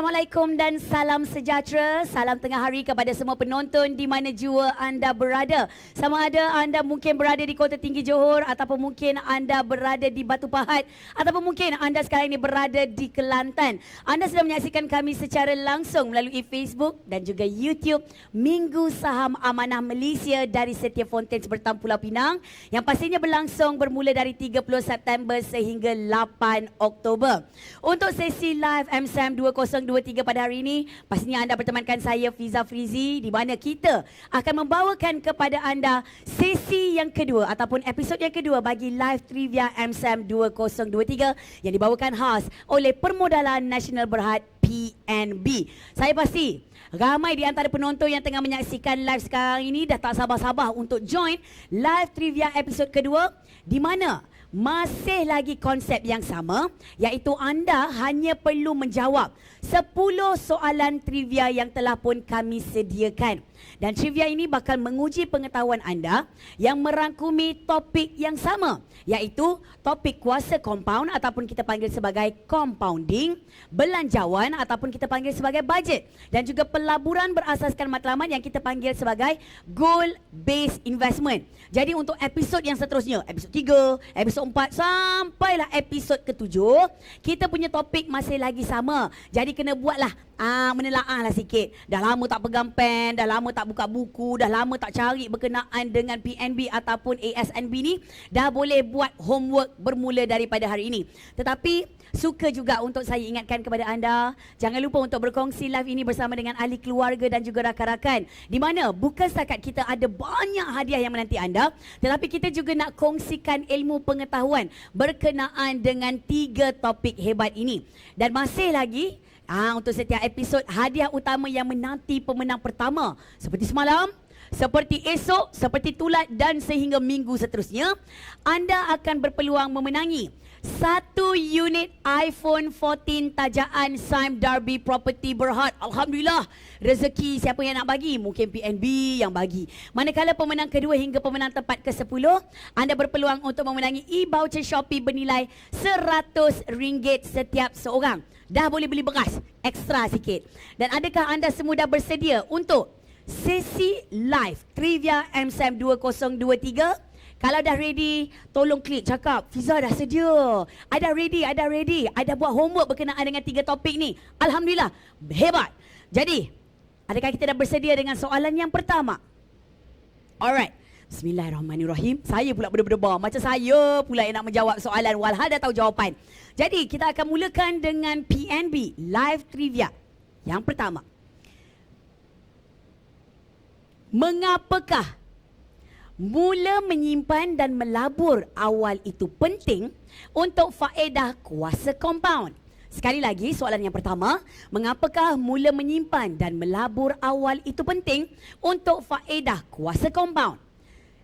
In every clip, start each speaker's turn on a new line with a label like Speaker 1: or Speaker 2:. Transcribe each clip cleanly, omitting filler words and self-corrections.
Speaker 1: Assalamualaikum dan salam sejahtera. Salam tengah hari kepada semua penonton di mana jua anda berada. Sama ada anda mungkin berada di Kota Tinggi Johor, ataupun mungkin anda berada di Batu Pahat, ataupun mungkin anda sekarang ini berada di Kelantan. Anda sedang menyaksikan kami secara langsung melalui Facebook dan juga YouTube Minggu Saham Amanah Malaysia dari Setia Fountains Bertam Pulau Pinang, yang pastinya berlangsung bermula dari 30 September sehingga 8 Oktober. Untuk sesi live MSAM 2023 pada hari ini, pastinya anda bertemankan saya Fiza Frizi, di mana kita akan membawakan kepada anda sesi yang kedua ataupun episod yang kedua bagi live trivia MSAM 2023 yang dibawakan khas oleh Permodalan Nasional Berhad PNB. Saya pasti ramai di antara penonton yang tengah menyaksikan live sekarang ini dah tak sabar-sabar untuk join live trivia episod kedua, di mana masih lagi konsep yang sama, iaitu anda hanya perlu menjawab 10 soalan trivia yang telah pun kami sediakan. Dan trivia ini bakal menguji pengetahuan anda yang merangkumi topik yang sama, iaitu topik kuasa compound ataupun kita panggil sebagai compounding, belanjawan ataupun kita panggil sebagai budget, dan juga pelaburan berasaskan matlamat yang kita panggil sebagai goal based investment. Jadi untuk episod yang seterusnya, episod 3, episod 4 sampailah episod ke-7, kita punya topik masih lagi sama. Jadi kena buatlah menelaah lah sikit. Dah lama tak pegang pen, dah lama tak buka buku, dah lama tak cari berkenaan dengan PNB ataupun ASNB ni, dah boleh buat homework bermula daripada hari ini. Tetapi suka juga untuk saya ingatkan kepada anda, jangan lupa untuk berkongsi live ini bersama dengan ahli keluarga dan juga rakan-rakan, di mana bukan setakat kita ada banyak hadiah yang menanti anda, tetapi kita juga nak kongsikan ilmu pengetahuan berkenaan dengan 3 topik hebat ini. Dan masih lagi untuk setiap episod, hadiah utama yang menanti pemenang pertama, seperti semalam, seperti esok, seperti tulat dan sehingga minggu seterusnya, anda akan berpeluang memenangi 1 unit iPhone 14 tajaan Sime Darby Property Berhad. Alhamdulillah, rezeki siapa yang nak bagi? Mungkin PNB yang bagi. Manakala pemenang kedua hingga pemenang tempat ke-10, anda berpeluang untuk memenangi e-voucher Shopee bernilai RM100 setiap seorang. Dah boleh beli beras ekstra sikit. Dan adakah anda semua dah bersedia untuk sesi live trivia MSAM 2023? Kalau dah ready, tolong klik cakap, Fiza dah sedia, I dah ready, I dah buat homework berkenaan dengan 3 topik ni. Alhamdulillah, hebat. Jadi, adakah kita dah bersedia dengan soalan yang pertama? Alright, Bismillahirrahmanirrahim. Saya pula berdebar, macam saya pula yang nak menjawab soalan, walhal dah tahu jawapan. Jadi, kita akan mulakan dengan PNB live trivia. Yang pertama, mengapakah mula menyimpan dan melabur awal itu penting untuk faedah kuasa compound? Sekali lagi, soalan yang pertama, mengapakah mula menyimpan dan melabur awal itu penting untuk faedah kuasa compound?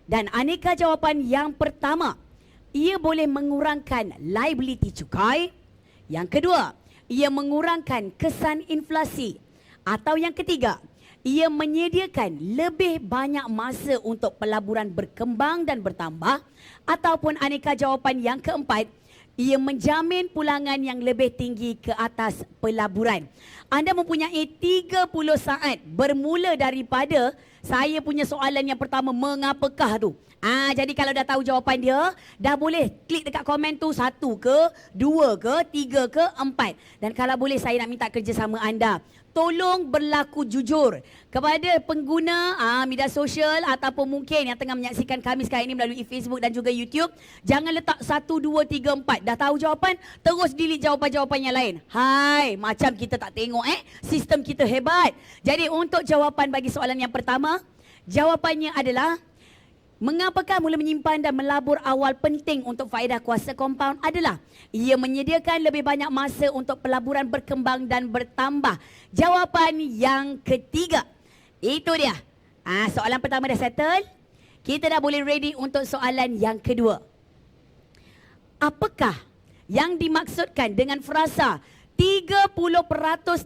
Speaker 1: Dan aneka jawapan yang pertama, ia boleh mengurangkan liability cukai. Yang kedua, ia mengurangkan kesan inflasi. Atau yang ketiga, ia menyediakan lebih banyak masa untuk pelaburan berkembang dan bertambah. Ataupun aneka jawapan yang keempat, ia menjamin pulangan yang lebih tinggi ke atas pelaburan. Anda mempunyai 30 saat bermula daripada saya punya soalan yang pertama, mengapakah tu. Jadi kalau dah tahu jawapan dia, dah boleh klik dekat komen tu, 1 ke, 2 ke, 3 ke, 4. Dan kalau boleh saya nak minta kerjasama anda, tolong berlaku jujur kepada pengguna media sosial ataupun mungkin yang tengah menyaksikan kami sekarang ini melalui Facebook dan juga YouTube. Jangan letak 1, 2, 3, 4. Dah tahu jawapan, terus delete jawapan-jawapan yang lain. Hai, macam kita tak tengok sistem kita hebat. Jadi untuk jawapan bagi soalan yang pertama, jawapannya adalah mengapakah mula menyimpan dan melabur awal penting untuk faedah kuasa compound adalah ia menyediakan lebih banyak masa untuk pelaburan berkembang dan bertambah. Jawapan yang ketiga, itu dia. Soalan pertama dah settle. Kita dah boleh ready untuk soalan yang kedua. Apakah yang dimaksudkan dengan frasa 30%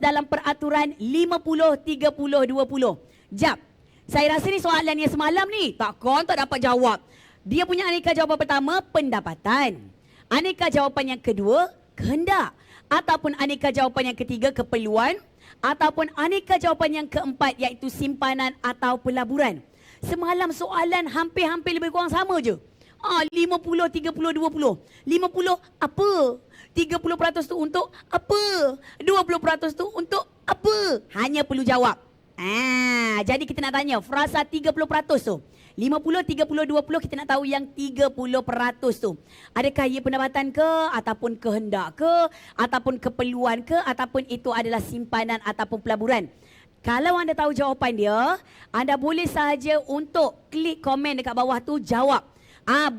Speaker 1: dalam peraturan 50-30-20? Jap. Saya rasa ni soalan yang semalam ni takkan tak dapat jawab. Dia punya aneka jawapan pertama, pendapatan. Aneka jawapan yang kedua, kehendak. Ataupun aneka jawapan yang ketiga, keperluan. Ataupun aneka jawapan yang keempat, iaitu simpanan atau pelaburan. Semalam soalan hampir-hampir lebih kurang sama je. 50, 30, 20. 50 apa? 30% tu untuk apa? 20% tu untuk apa? Hanya perlu jawab. Jadi kita nak tanya, frasa 30% tu. 50, 30, 20, kita nak tahu yang 30% tu. Adakah ia pendapatan ke, ataupun kehendak ke, ataupun keperluan ke, ataupun itu adalah simpanan ataupun pelaburan? Kalau anda tahu jawapan dia, anda boleh sahaja untuk klik komen dekat bawah tu, jawab.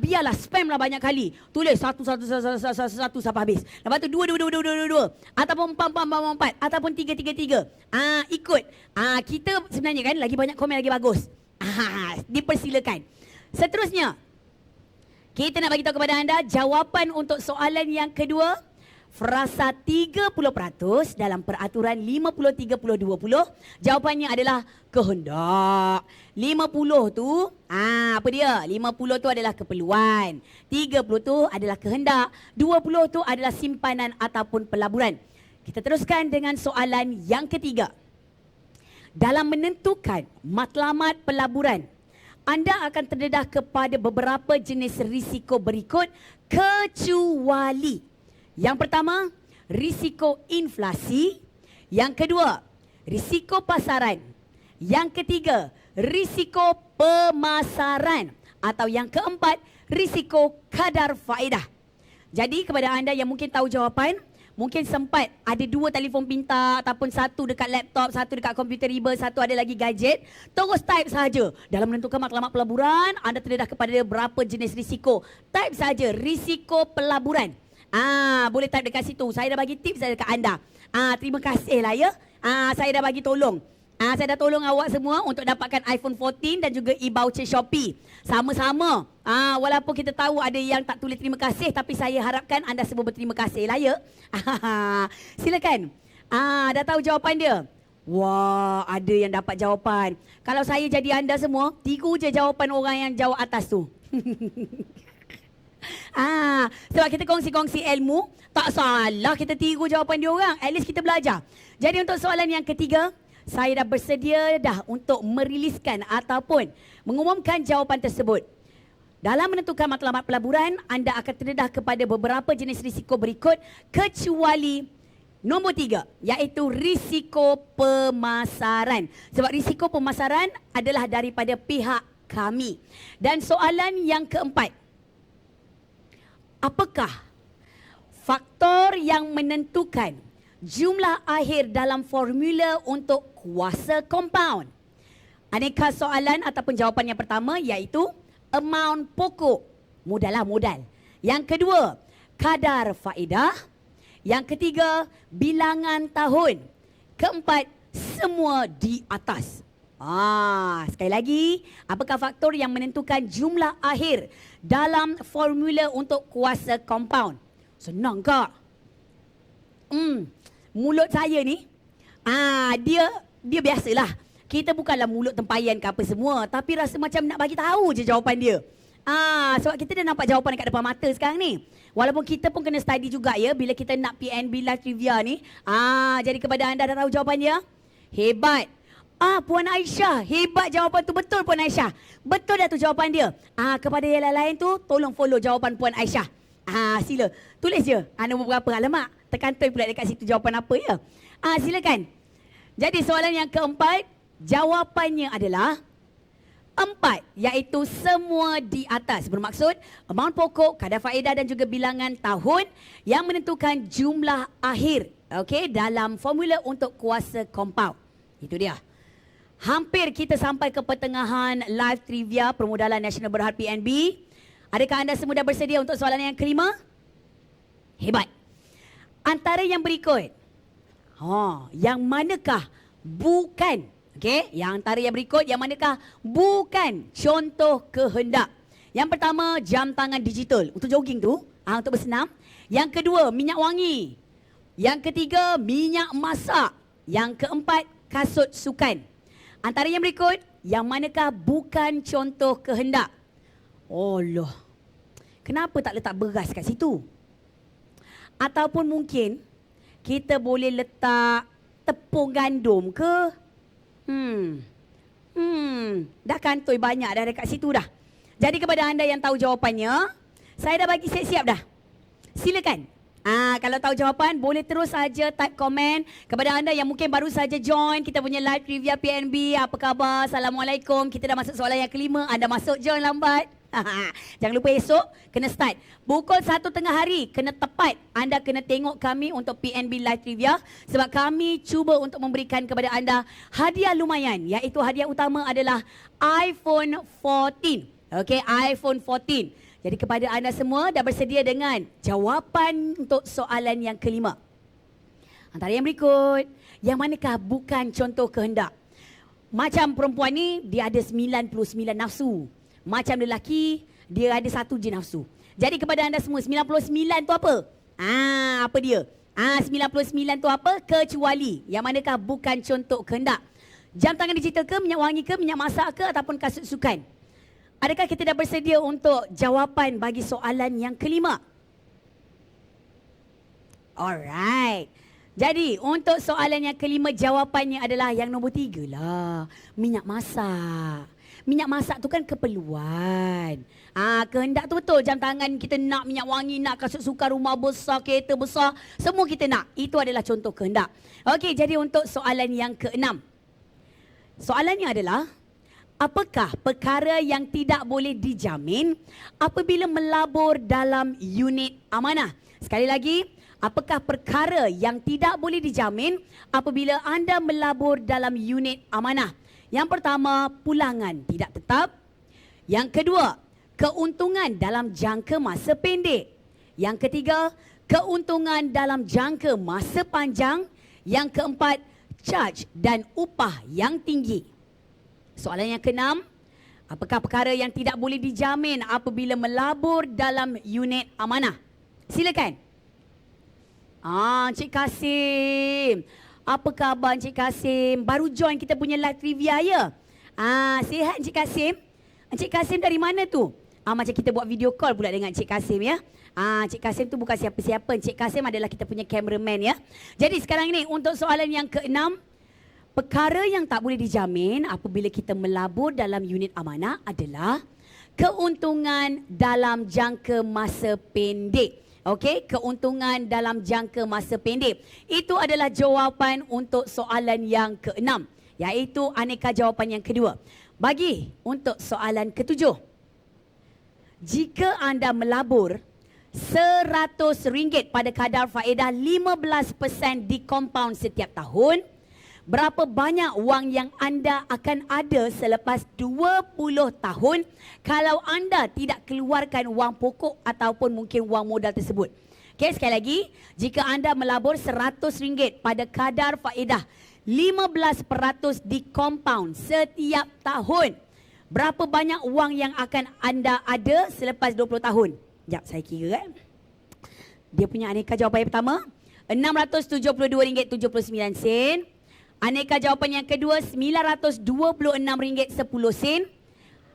Speaker 1: Biarlah spam lah banyak kali. Tulis satu sampai habis. Lepas tu dua. Ataupun empat. Ataupun tiga. Ikut. Kita sebenarnya kan lagi banyak komen lagi bagus. Dipersilakan. Seterusnya, kita nak bagi tahu kepada anda jawapan untuk soalan yang kedua. Frasa 30% dalam peraturan 50-30-20. Jawapannya adalah kehendak. 50 tu, apa dia? 50 tu adalah keperluan. 30 tu adalah kehendak. 20 tu adalah simpanan ataupun pelaburan. Kita teruskan dengan soalan yang ketiga. Dalam menentukan matlamat pelaburan, anda akan terdedah kepada beberapa jenis risiko berikut kecuali. Yang pertama, risiko inflasi. Yang kedua, risiko pasaran. Yang ketiga, risiko pemasaran. Atau yang keempat, risiko kadar faedah. Jadi kepada anda yang mungkin tahu jawapan, mungkin sempat ada 2 telefon pintar ataupun 1 dekat laptop, 1 dekat komputer riba, 1 ada lagi gadget. Terus type sahaja. Dalam menentukan matlamat pelaburan, anda terdedah kepada berapa jenis risiko. Type sahaja risiko pelaburan. Boleh type dekat situ. Saya dah bagi tips dekat anda. Terima kasih lah ya. Saya dah bagi tolong. Saya dah tolong awak semua untuk dapatkan iPhone 14 dan juga e-voucher Shopee. Sama-sama. Walaupun kita tahu ada yang tak tulis terima kasih, tapi saya harapkan anda semua berterima kasih lah ya. Silakan. Dah tahu jawapan dia? Wah, ada yang dapat jawapan. Kalau saya jadi anda semua, tiru je jawapan orang yang jawab atas tu. Sebab kita kongsi-kongsi ilmu, tak salah kita tiru jawapan dia orang. At least kita belajar. Jadi untuk soalan yang ketiga, saya dah bersedia untuk meriliskan ataupun mengumumkan jawapan tersebut. Dalam menentukan matlamat pelaburan, anda akan terdedah kepada beberapa jenis risiko berikut kecuali nombor 3, iaitu risiko pemasaran. Sebab risiko pemasaran adalah daripada pihak kami. Dan soalan yang keempat, apakah faktor yang menentukan jumlah akhir dalam formula untuk kuasa kompaun? Aneka soalan ataupun jawapan yang pertama iaitu amount pokok. Modal. Yang kedua, kadar faedah. Yang ketiga, bilangan tahun. Keempat, semua di atas. Sekali lagi, apakah faktor yang menentukan jumlah akhir dalam formula untuk kuasa kompaun? Senang kak? Mulut saya ni, dia biasalah. Kita bukanlah mulut tempayan ke apa semua, tapi rasa macam nak bagi tahu je jawapan dia. Sebab kita dah nampak jawapan dekat depan mata sekarang ni. Walaupun kita pun kena study juga ya bila kita nak PNB live trivia ni. Jadi kepada anda dah tahu jawapan dia? Hebat. Puan Aisyah, hebat jawapan tu, betul Puan Aisyah. Betul dah tu jawapan dia. Kepada yang lain-lain tu, tolong follow jawapan Puan Aisyah. Sila, tulis je. Nombor berapa, alamak. Terkantoi pula dekat situ jawapan apa ya. Silakan. Jadi soalan yang keempat, jawapannya adalah 4, iaitu semua di atas. Bermaksud, amount pokok, kadar faedah dan juga bilangan tahun yang menentukan jumlah akhir. Dalam formula untuk kuasa kompaun. Itu dia. Hampir kita sampai ke pertengahan live trivia permodalan Nasional Berhad PNB. Adakah anda semua dah bersedia untuk soalan yang kelima? Hebat. Antara yang berikut, yang manakah bukan, yang antara yang berikut, yang manakah bukan contoh kehendak? Yang pertama, jam tangan digital untuk jogging tu, untuk bersenam. Yang kedua, minyak wangi. Yang ketiga, minyak masak. Yang keempat, kasut sukan. Antara yang berikut, yang manakah bukan contoh kehendak? Allah, kenapa tak letak beras kat situ? Ataupun mungkin kita boleh letak tepung gandum ke? Dah kantoi banyak dah dekat situ dah. Jadi kepada anda yang tahu jawapannya, saya dah bagi siap-siap dah. Silakan. Kalau tahu jawapan, boleh terus saja type komen. Kepada anda yang mungkin baru saja join kita punya live trivia PNB, apa khabar? Assalamualaikum. Kita dah masuk soalan yang kelima. Anda masuk join lambat. Jangan lupa esok kena start. Pukul 1 tengah hari kena tepat. Anda kena tengok kami untuk PNB live trivia. Sebab kami cuba untuk memberikan kepada anda hadiah lumayan. Iaitu hadiah utama adalah iPhone 14. Okey, iPhone 14. Jadi kepada anda semua dah bersedia dengan jawapan untuk soalan yang kelima. Antara yang berikut, yang manakah bukan contoh kehendak? Macam perempuan ni, dia ada 99 nafsu. Macam lelaki, dia ada 1 je nafsu. Jadi kepada anda semua, 99 tu apa? Apa dia? 99 tu apa? Kecuali. Yang manakah bukan contoh kehendak? Jam tangan digital ke, minyak wangi ke, minyak masak ke, ataupun kasut sukan? Adakah kita dah bersedia untuk jawapan bagi soalan yang kelima? Alright. Jadi untuk soalan yang kelima, jawapannya adalah yang nombor 3 lah. Minyak masak. Minyak masak tu kan keperluan. Kehendak tu betul. Jam tangan kita nak, minyak wangi nak, kasut sukan, rumah besar, kereta besar. Semua kita nak. Itu adalah contoh kehendak. Okey, jadi untuk soalan yang keenam. Soalannya adalah, apakah perkara yang tidak boleh dijamin apabila melabur dalam unit amanah? Sekali lagi, apakah perkara yang tidak boleh dijamin apabila anda melabur dalam unit amanah? Yang pertama, pulangan tidak tetap. Yang kedua, keuntungan dalam jangka masa pendek. Yang ketiga, keuntungan dalam jangka masa panjang. Yang keempat, charge dan upah yang tinggi. Soalan yang keenam, apakah perkara yang tidak boleh dijamin apabila melabur dalam unit amanah? Silakan. Encik Kasim. Apa khabar Encik Kasim? Baru join kita punya live trivia ya? Sihat Encik Kasim? Encik Kasim dari mana tu? Macam kita buat video call pula dengan Encik Kasim ya? Encik Kasim tu bukan siapa-siapa. Encik Kasim adalah kita punya cameraman ya. Jadi sekarang ini untuk soalan yang keenam, perkara yang tak boleh dijamin apabila kita melabur dalam unit amanah adalah keuntungan dalam jangka masa pendek. Okey, keuntungan dalam jangka masa pendek. Itu adalah jawapan untuk soalan yang keenam, iaitu aneka jawapan yang kedua. Bagi untuk soalan ketujuh. Jika anda melabur RM100 pada kadar faedah 15% di compound setiap tahun, berapa banyak wang yang anda akan ada selepas 20 tahun kalau anda tidak keluarkan wang pokok ataupun mungkin wang modal tersebut? Okey, sekali lagi, jika anda melabur RM100 pada kadar faedah 15% di compound setiap tahun, berapa banyak wang yang akan anda ada selepas 20 tahun? Sekejap, saya kira dia punya aneka jawapan yang pertama, RM672.79. Aneka jawapan yang kedua, RM926.10.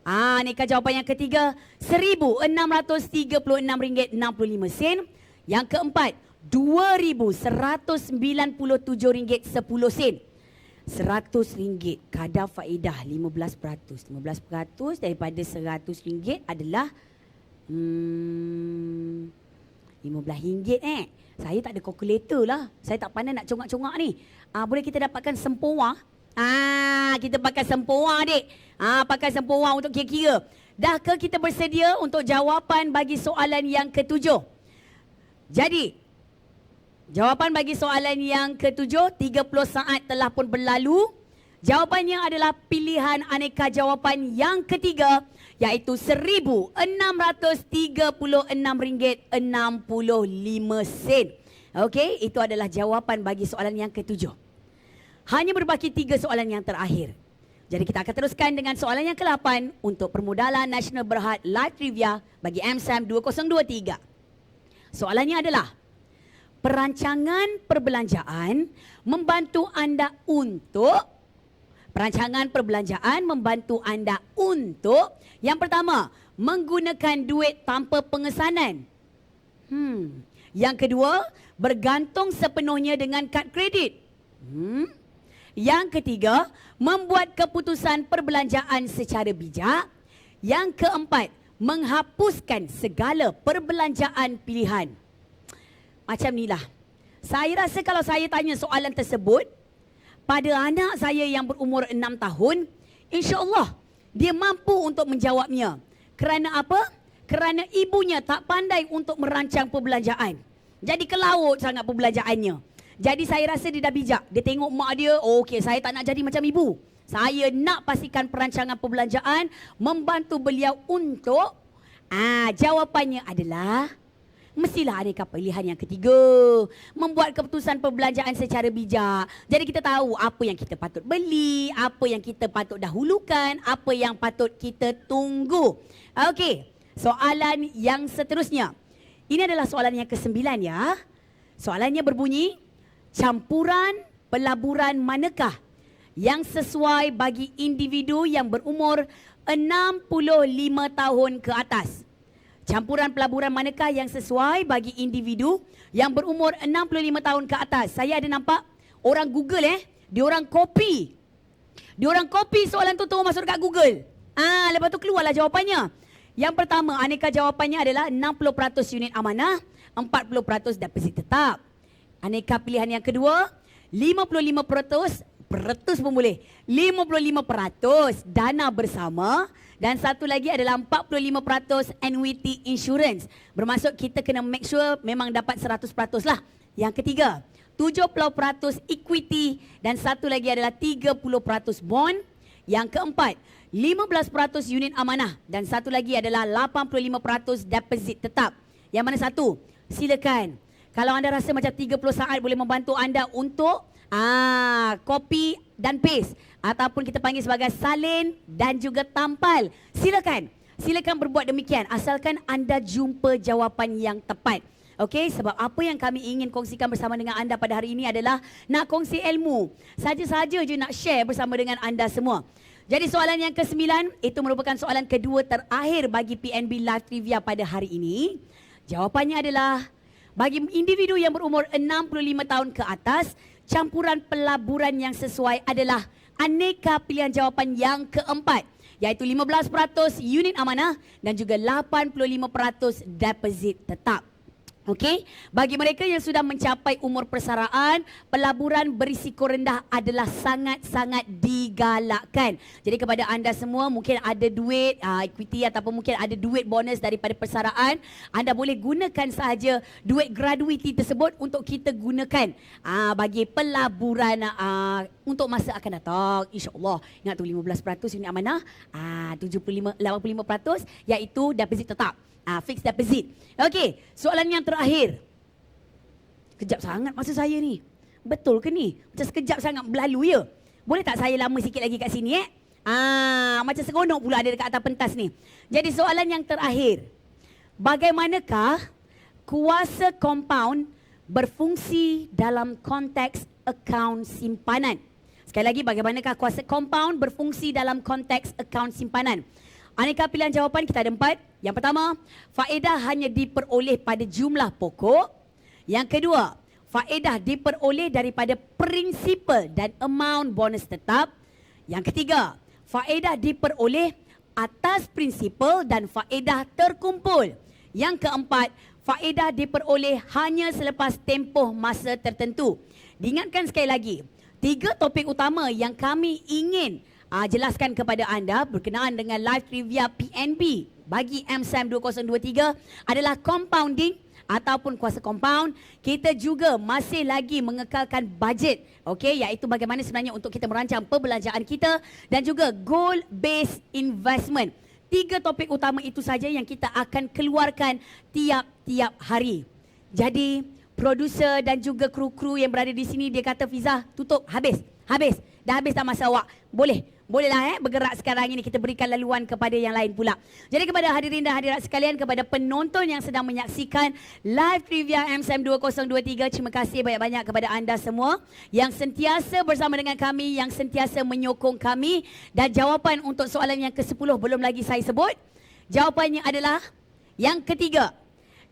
Speaker 1: Aneka jawapan yang ketiga, RM1,636.65. Yang keempat, RM2,197.10. RM100 kadar faedah 15%. 15% daripada RM100 adalah RM15. Saya tak ada kalkulator lah. Saya tak pandai nak congak-congak ni. Boleh kita dapatkan sempoa? Kita pakai sempoa, dek. Pakai sempoa untuk kira-kira. Dah ke kita bersedia untuk jawapan bagi soalan yang ketujuh? Jadi, jawapan bagi soalan yang ketujuh, 30 saat telah pun berlalu. Jawapannya adalah pilihan aneka jawapan yang ketiga, iaitu RM1,036.65. Okey, itu adalah jawapan bagi soalan yang ketujuh. Hanya berbaki 3 soalan yang terakhir. Jadi kita akan teruskan dengan soalan yang ke-8 untuk permodalan Nasional Berhad Live Trivia bagi MSAM 2023. Soalannya adalah, perancangan perbelanjaan membantu anda untuk yang pertama, menggunakan duit tanpa pengesanan. Yang kedua, bergantung sepenuhnya dengan kad kredit. Yang ketiga, membuat keputusan perbelanjaan secara bijak. Yang keempat, menghapuskan segala perbelanjaan pilihan. Macam inilah. Saya rasa kalau saya tanya soalan tersebut pada anak saya yang berumur 6 tahun, insya-Allah dia mampu untuk menjawabnya. Kerana apa? Kerana ibunya tak pandai untuk merancang perbelanjaan. Jadi ke laut sangat perbelanjaannya. Jadi saya rasa dia dah bijak. Dia tengok mak dia, oh okey, saya tak nak jadi macam ibu. Saya nak pastikan perancangan perbelanjaan, membantu beliau untuk jawapannya adalah mestilah ada pilihan yang ketiga. Membuat keputusan perbelanjaan secara bijak. Jadi kita tahu apa yang kita patut beli, apa yang kita patut dahulukan, apa yang patut kita tunggu. Okey, soalan yang seterusnya. Ini adalah soalan yang ke-9 ya. Soalannya berbunyi, campuran pelaburan manakah yang sesuai bagi individu yang berumur 65 tahun ke atas? Campuran pelaburan manakah yang sesuai bagi individu yang berumur 65 tahun ke atas? Saya ada nampak orang Google diorang copy. Diorang copy soalan tu masuk dekat Google. Lepas tu keluarlah jawapannya. Yang pertama, aneka jawapannya adalah 60% unit amanah, 40% deposit tetap. Aneka pilihan yang kedua, 55%, peratus pun boleh, 55% dana bersama. Dan satu lagi adalah 45% annuity insurance. Bermaksud kita kena make sure memang dapat 100% lah. Yang ketiga, 70% equity dan satu lagi adalah 30% bond. Yang keempat, 15% unit amanah dan satu lagi adalah 85% deposit tetap. Yang mana satu? Silakan. Kalau anda rasa macam 30 saat boleh membantu anda untuk copy dan paste ataupun kita panggil sebagai salin dan juga tampal. Silakan. Silakan berbuat demikian asalkan anda jumpa jawapan yang tepat. Okey, sebab apa yang kami ingin kongsikan bersama dengan anda pada hari ini adalah nak kongsi ilmu. Saja-saja je nak share bersama dengan anda semua. Jadi soalan yang ke-9 itu merupakan soalan kedua terakhir bagi PNB Live Trivia pada hari ini. Jawapannya adalah bagi individu yang berumur 65 tahun ke atas, campuran pelaburan yang sesuai adalah aneka pilihan jawapan yang keempat, iaitu 15% unit amanah dan juga 85% deposit tetap. Okey, bagi mereka yang sudah mencapai umur persaraan, pelaburan berisiko rendah adalah sangat-sangat digalakkan. Jadi kepada anda semua mungkin ada duit equity ataupun mungkin ada duit bonus daripada persaraan, anda boleh gunakan sahaja duit gratuity tersebut untuk kita gunakan bagi pelaburan untuk masa akan datang. InsyaAllah. Ingat tu 15% unit amanah, 85% iaitu deposit tetap. Fixed deposit. Okey, soalan yang terakhir. Kejap sangat masa saya ni. Betul ke ni? Macam sekejap sangat berlalu ya? Boleh tak saya lama sikit lagi kat sini macam seronok pula ada dekat atas pentas ni. Jadi soalan yang terakhir. Bagaimanakah kuasa compound berfungsi dalam konteks akaun simpanan? Sekali lagi, bagaimanakah kuasa compound berfungsi dalam konteks akaun simpanan? Aneka pilihan jawapan kita ada 4. Yang pertama, faedah hanya diperoleh pada jumlah pokok. Yang kedua, faedah diperoleh daripada prinsipal dan amount bonus tetap. Yang ketiga, faedah diperoleh atas prinsipal dan faedah terkumpul. Yang keempat, faedah diperoleh hanya selepas tempoh masa tertentu. Diingatkan sekali lagi, 3 topik utama yang kami ingin jelaskan kepada anda berkenaan dengan live trivia PNB bagi MSAM 2023 adalah compounding ataupun kuasa compound. Kita juga masih lagi mengekalkan bajet, okey, iaitu bagaimana sebenarnya untuk kita merancang perbelanjaan kita dan juga goal based investment. 3 topik utama itu saja yang kita akan keluarkan tiap-tiap hari. Jadi produser dan juga kru-kru yang berada di sini dia kata, Fiza, tutup, habis. Dah habis tak masa awak? Bolehlah bergerak sekarang ini, kita berikan laluan kepada yang lain pula. Jadi kepada hadirin dan hadirat sekalian, kepada penonton yang sedang menyaksikan live trivia MSAM 2023, terima kasih banyak-banyak kepada anda semua yang sentiasa bersama dengan kami, yang sentiasa menyokong kami. Dan jawapan untuk soalan yang ke-10 belum lagi saya sebut. Jawapannya adalah yang ketiga,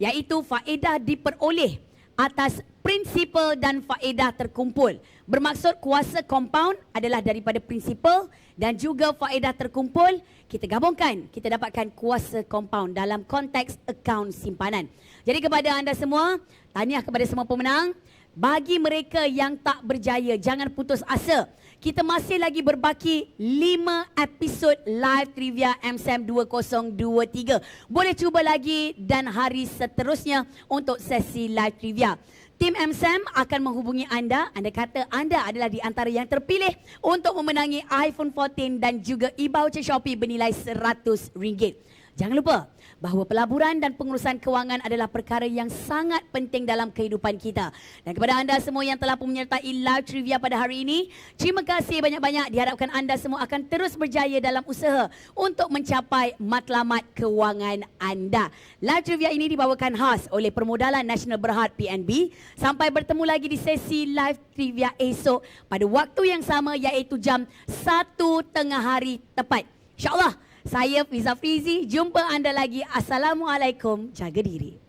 Speaker 1: iaitu faedah diperoleh atas prinsipal dan faedah terkumpul. Bermaksud kuasa compound adalah daripada prinsipal dan juga faedah terkumpul, kita gabungkan, kita dapatkan kuasa compound dalam konteks akaun simpanan. Jadi kepada anda semua, tahniah kepada semua pemenang. Bagi mereka yang tak berjaya, jangan putus asa. Kita masih lagi berbaki 5 episod live trivia MSAM 2023. Boleh cuba lagi dan hari seterusnya untuk sesi live trivia. Tim MSAM akan menghubungi anda. Anda kata anda adalah di antara yang terpilih untuk memenangi iPhone 14 dan juga e-voucher Shopee bernilai RM100. Jangan lupa bahawa pelaburan dan pengurusan kewangan adalah perkara yang sangat penting dalam kehidupan kita. Dan kepada anda semua yang telah menyertai live trivia pada hari ini, terima kasih banyak-banyak. Diharapkan anda semua akan terus berjaya dalam usaha untuk mencapai matlamat kewangan anda. Live trivia ini dibawakan khas oleh Permodalan Nasional Berhad PNB. Sampai bertemu lagi di sesi live trivia esok pada waktu yang sama, iaitu jam 1 tengah hari tepat. InsyaAllah. Saya Fiza Frizi, jumpa anda lagi. Assalamualaikum, jaga diri.